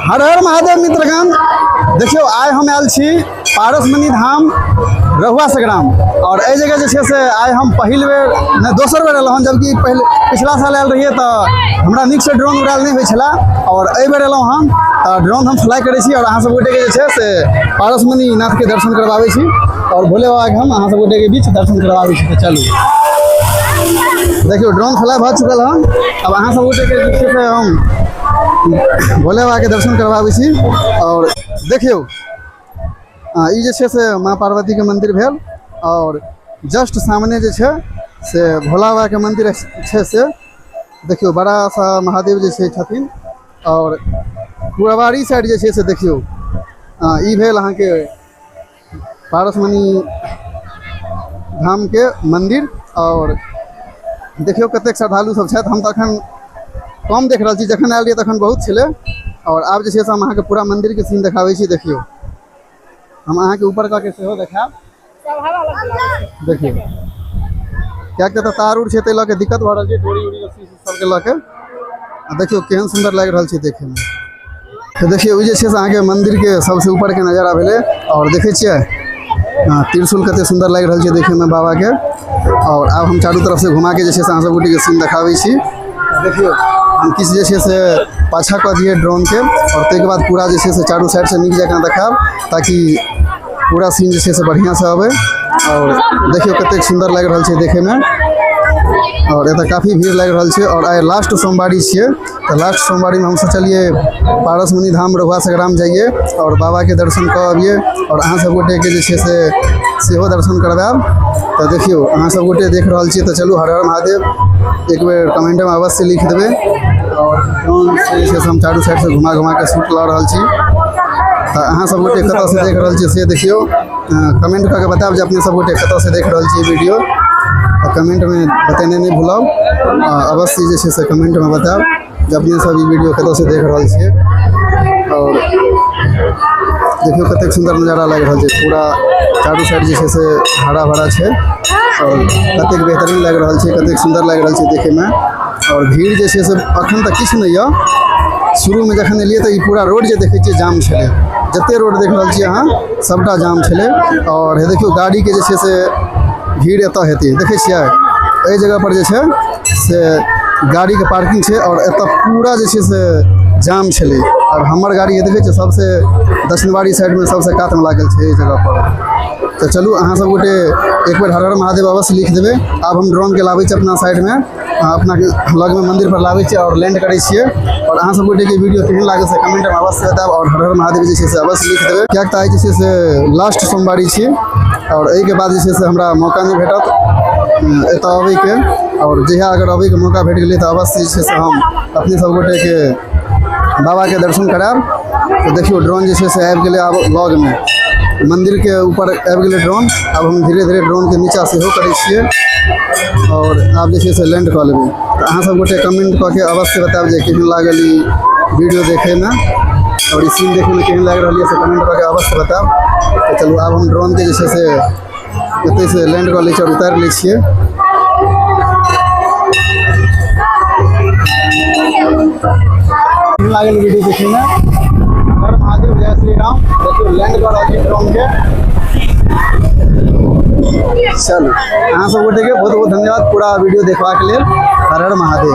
हर हर महादेव मित्रगण। देखियो आइ हम आयल छी पारसमणि धाम रहुआ संग्राम और ए जगह जे से आइ हम पहिल बेर नहीं दोसर बेर एलहुँ, जबकि पहले पिछला साल आयल रहिए तो हमरा नीक से ड्रोन उड़ायल नहीं होइछला और ए बेर एलहुँ हम तो ड्रोन हम फ्लाई करै छी और अहाँ सब गोटे के जे से पारसमणि नाथ के दर्शन करवाबै छी और भोले बाबा के हम अहाँ सब गोटे के बीच दर्शन करवाबै छी। तो चलू देखियो ड्रोन फ्लाई भ चुकल हन, अब अहाँ सब गोटे के बीच से हम भोले बाबा के दर्शन करवाबै छी। और देखियो ई जे छे से माँ पार्वती के मंदिर भेल और जस्ट सामने जे छे से भोला बाबा के मंदिर छे से देखियो बड़ा सा महादेव जे छे छथिन और पुरवारी साइड जे छे से देखियो ई भेल अहाँ के पारसमणि धाम के मंदिर। और देखियो कतेक श्रद्धालु सब छथि, हम तो अखन कम देख रहा छी, जखन आयल रहिए तखन बहुत छले और आब जे छे से हम अहाँ के पूरा मंदिर के सीन देखाबै छी। देखियो हम अहाँ के ऊपर का के सेहो देखाब, देखियो क्या तो तार उड़ छे ते ल के दिक्कत भ रहल छे, डोरी उड़ी रस्सी सब के ल के देखियो केहन सुंदर लाग रहल छे देखे में। तो देखियो जे छे से अहाँ के मंदिर के सबसे ऊपर के नजारा भेले और देखे छिए त्रिशूल कते सुंदर लाग रहल छे देखे में बाबा के। और अब हम चारों तरफ से घुमा के जे छे से अहाँ सब गोटे के सीन देखाबै छी। देखियो हम किस जे छे से पाछा क दिए ड्रोन के और ते के बाद पूरा जे छे से चारों साइड से नीक जगह देखाब ताकि पूरा सीन जे छे से बढ़िया से आवे। और देखियो कतेक सुंदर लाग रहल छे देखे में और एत काफी भीड़ लग रहल छे। और आइ लास्ट सोमवारी छे तो लास्ट सोमवारी में हम सोचलिए पारसमणि धाम रहुआ संग्राम जाइए और बाबा के दर्शन करिए और अहाँ सब गोटे के जे छे से सेहो दर्शन करवाब। तो देखियो अहाँ सब गोटे देख रहल छी, तो चलू हर हर महादेव एक बेर कमेंट में अवश्य लिख देवे। और ड्रोन से हम चारों साइड से घुमा घुमा के शूट ला रहल छी। तो अहाँ सब गोटे कत से देख रहल छी से देखियो कमेंट करके बताब जे अपने सब गोटे कत से देख रहल छी वीडियो। कमेंट में बताने नहीं भूलब, अवश्य जे छे से कमेंट में बताब जे अपने सब वीडियो कत से देख रहल छिए। और देखियो कतेक सुंदर नज़ारा लग रहा है, पूरा चारों साइड जे छे से हरा भरा छे और कतेक बेहतरीन लग रहा है, कतेक सुंदर लग रहा है देखे में। और भीड़ जे छे से अखन तक किछ नहीं है, शुरू में जखन एलिए तो पूरा रोड जे देखे छिए जाम छे, जते रोड देख रहा छी अहाँ सबटा जाम छे। और देखियो गाड़ी के जे छे से भीड़ एत हेतै, देखे छिए एहि जगह पर जे छे से गाड़ी के पार्किंग छे और एत पूरा जे छे से जाम छे। और हमर गाड़ी देखे छिए सबसे दक्षिणवाड़ी साइड में सबसे कात में लागल छे जगह पर। तो चलू अहाँ सब गोटे एक बार हर हर महादेव अवश्य लिख देवे। अब हम ड्रोन के लाबै छी अपना साइड में, अपना लग में मंदिर पर लाबै छी और लैंड करै छिए। और अहाँ सब गोटे के वीडियो केहन लागे से कमेंट में अवश्य बताब और हर हर महादेव जे छे से अवश्य लिख देवे। क्या आइ जे छे से लास्ट सोमवारी छी और एहि के बाद जे छे से हमरा मौका नहीं भेटत एत आबै के। और जहिया अगर आबै के मौका भेट गेलै तो अवश्य जे छे से हम अपने सब गोटे के बाबा के दर्शन कराब। तो देखियो ड्रोन जे छे से आबि गेलै आब लॉग में, मंदिर के ऊपर आबि गेलै ड्रोन। अब हम धीरे धीरे ड्रोन के नीचा सेहो करै छिए और आब जे छे से लैंड कऽ लेबै। तो अहाँ सब गोटे कमेंट कऽ के अवश्य बताब जे केहन लागल ई वीडियो देखे में और ई सीन देखे में केहन लाग रहल है से कमेंट कऽ के अवश्य बताब। तो चलू आब हम ड्रोन के जे छे से एतै से लैंड कऽ लै छी और उतारि लै छिए। लागल वीडियो देखे में हर महादेव जय श्री राम। देखियो लैंड कर रहल छी ड्रोन के। चलू अहाँ सब गोटे के बहुत बहुत धन्यवाद पूरा वीडियो देखबा के लेल। हर हर महादेव।